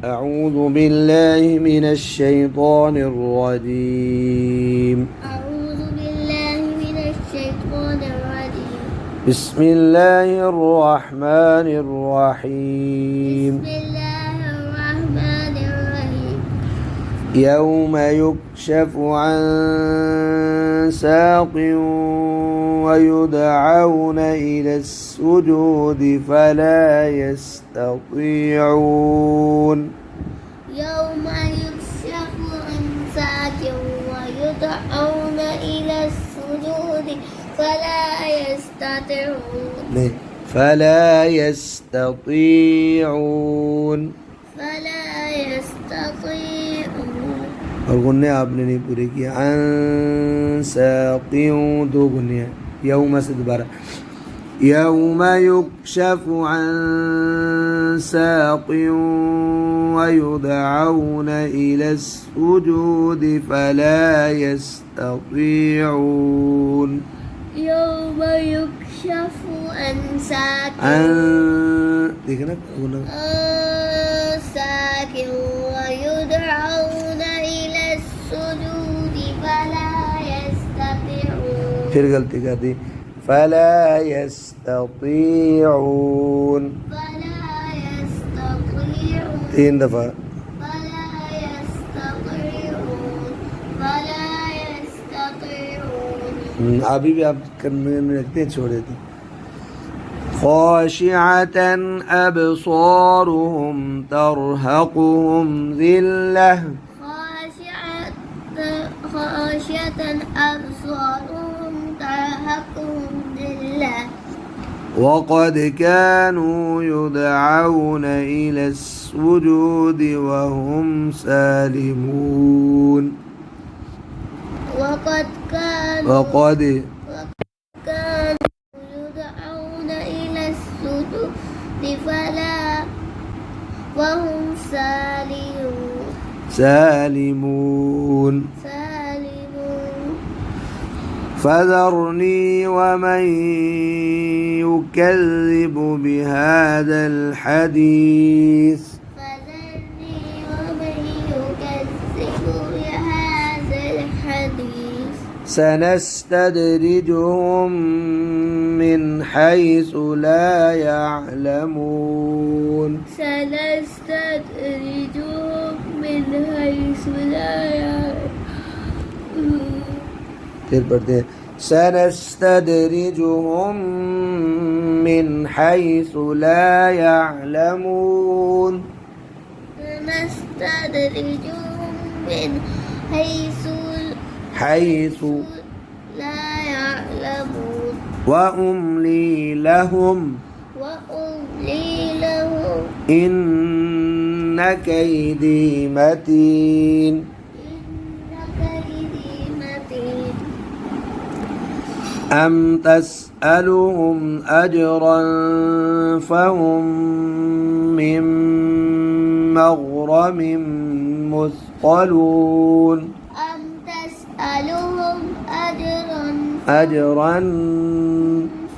أعوذ بالله من الشيطان الرجيم. أعوذ بالله من الشيطان الرجيم. بسم الله الرحمن الرحيم. بسم الله الرحمن الرحيم. يوم يكشف عن ساق ويدعون إلى السجود فلا يستطيعون. يوم يكشف عن ساق ويدعون إلى السجود فلا يستطيعون. فلا يستطيعون. فلا يستطيعون. और गुन्ने आपने नहीं पूरे किए. अन साक़ियों दो गुन्ने हैं. यौम से दोबारा. यौम युक्शफ अन साक़ियों वयुदअऊन इला सुजूद फला यस्ततीऊन. يوم يكشف عن ساق देखना ساق ويدعون إلى السجود فلا يستطيعون. फिर गलती कर दी. फला यस्ततीऊन. فلا يستطيعون. 3 दफा. فلا يستطيعون. فلا يستطيعون. अभी भी आप करने में रखते हैं, छोड़ देते. خاشعة أبصارهم ترهقهم ذلة. خاشعة أبصارهم ترهقهم ذلة. وقد كانوا يدعون إلى السجود وهم سالمون. وقد كانوا يدعون إلى السجود فلا وهم سالمون. فذرني ومن يكذب بهذا الحديث سنستدرجهم من حيث لا يعلمون. سنستدرجهم من حيث لا يعلمون. फिर पढ़ते हैं. سنستدرجهم من حيث لا يعلمون. سنستدرجهم من حيث لا يعلمون. وأملي لهم إن كيدي متين. أم تسألهم أجرا فهم من مغرم مثقلون. أم تسألهم أجرا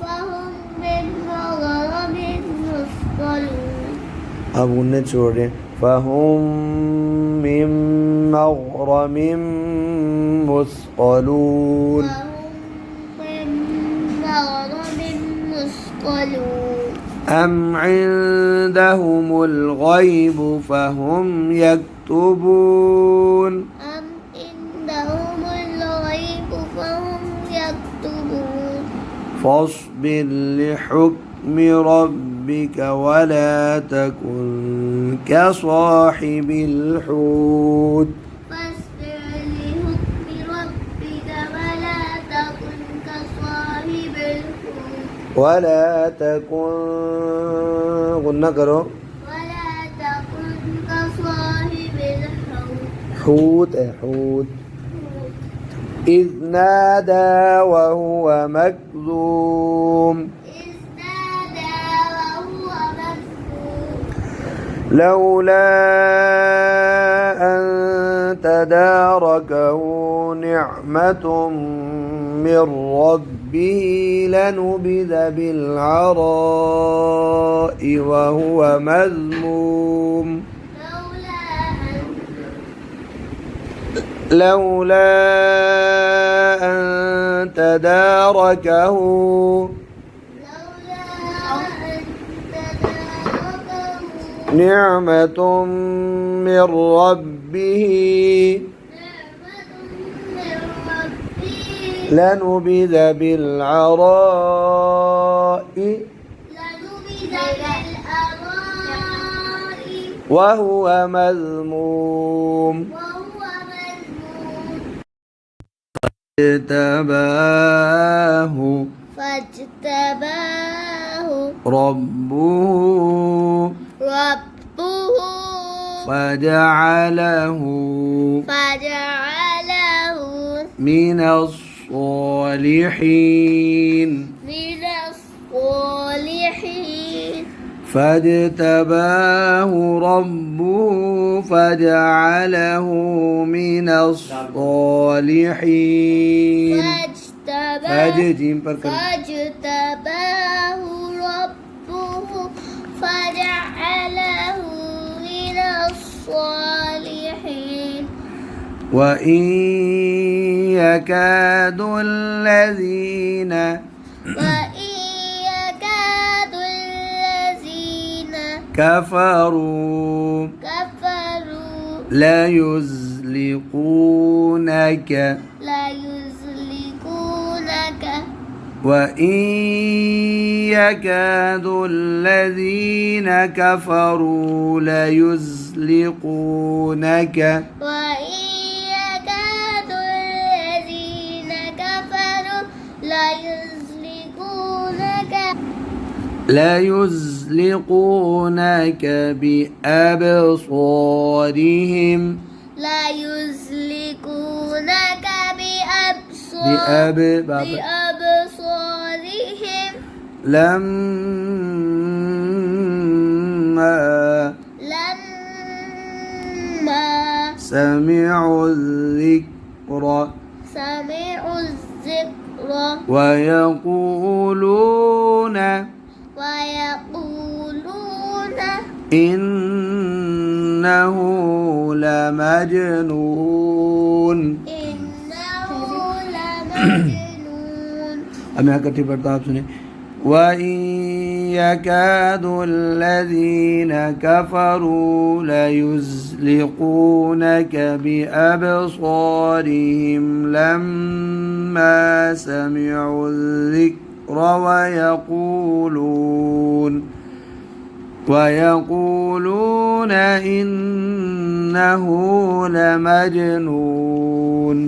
فهم من مغرم مثقلون. अब उन्हें छोड़ रहे. فهم من مغرم مثقلون. أم عندهم الغيب فهم يكتبون. فاصبر لحكم ربك ولا تكن كصاحب الحوت. ولا تكن غنى करो. ولا تكن كصاحب الحوت. حوت. إذ نادى وهو مكظوم. لولا أن تداركه نعمة من ربه لنبذ بالعراء وهو مذموم. لولا لولا أن تداركه نعمة من ربه لنبذ بالعراء وهو مذموم فاجتباه ربه فجعله من الصالحين فاجتباه ربه فجعله من الصالحين فاجتباه ربه فجعله من الصالحين وإن يكاد الذين كفروا ليزلقونك وإن يكاد الذين كفروا ليزلقونك بأبصارهم بأبصارهم لما سمعوا الذكر ويقولون إنه لمجنون अब यहाँ इकट्ठी पढ़ता आप सुने وإن يكاد الذين كفروا ليزلقونك بأبصارهم لما سمعوا الذكر ويقولون إنه لمجنون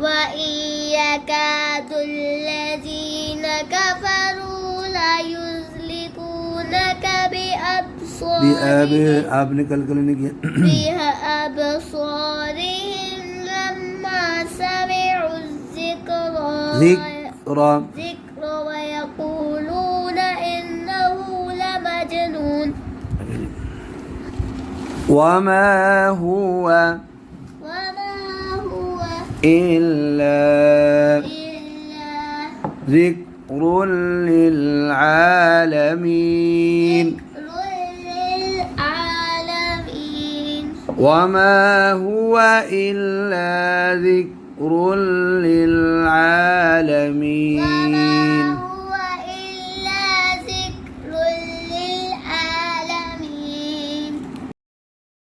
وإن يكاد الذين كفروا ليزلقونك بأبصارهم لما سمعوا الذكر ويقولون إنه لمجنون وما هو إلا ذكر للعالمين وما هو إلا ذكر للعالمين